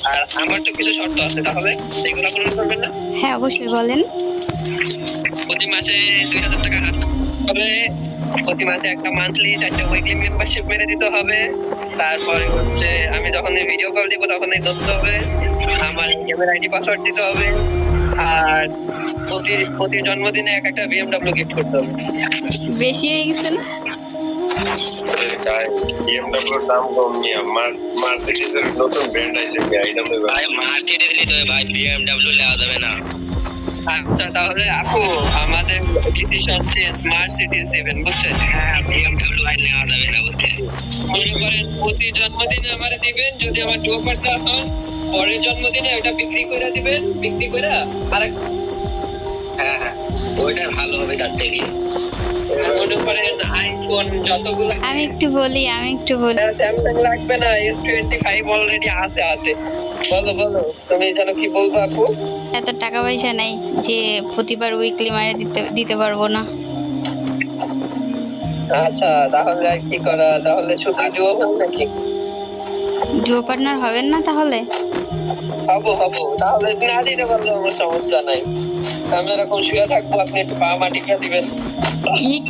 আর আমার তো কিছু শর্ত আছে, তাহলে সেগুলো পূরণ করবেন না? হ্যাঁ অবশ্যই বলেন। প্রতি মাসে 2000 টাকা হাত হবে, প্রতি মাসে একটা মান্থলি 4টা উইকলি মেম্বারশিপ মেরে দিতে হবে। তারপরে হচ্ছে আমি যখন ভিডিও কল দিব তখনই ধরতে হবে, আমার গেমের আইডি পাসওয়ার্ড দিতে হবে, আর প্রতি প্রতি জন্মদিনে একটা বিএমডব্লিউ গিফট করতে হবে। বেশি হয়ে গেছে না? বিএমডব্লিউর দাম কম নিয়ে মার্সিডিজের নতুন ব্র্যান্ড আছে আইডব্লিউ। ভাই মার্সিডিজ নিতে হবে ভাই, বিএমডব্লিউ নেওয়া যাবে না। আচ্ছা তাহলে আপু আমাদের ডিসিশন চেঞ্জ, মার্সিডিজ দিবেন, বুঝছেন? হ্যাঁ বিএমডব্লিউ ভাই নেওয়া যাবে না বুঝতে। মনে করেন প্রতি জন্মদিনে আমার দিবেন, যদি আমার ডুয়োপারটা হয় পরের জন্মদিনে ওটা বিক্রি করে দিবেন, বিক্রি করে আরেক হ্যাঁ হ্যাঁ ওইটা ভালো হবে তার থেকে। মনে করেন আইফোন যতগুলো, আমি একটু বলি স্যামসাং লাগবে না, S25 অলরেডি আছে। বলো বলো, তুমি জানো কি বলবো আপু? এত টাকা পয়সা নাই যে প্রতিবার উইকলি মাইনে দিতে পারবো না। আচ্ছা তাহলে আর কি করা, তাহলে শুধু ডুয়ো নাকি? ডুও পার্টনার হবেন না তাহলে? হবো, তাহলে না দিতে পারলে আমার সমস্যা নাই, আমি এরকম শুয়ে থাকবো, আপনি একটু পা মাটিপা দিবেন।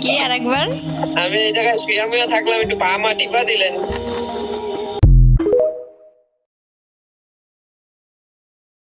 কি আরেকবার? আমি এই জায়গায় শুয়ে থাকলাম, একটু পা মাটিপা দিলেন।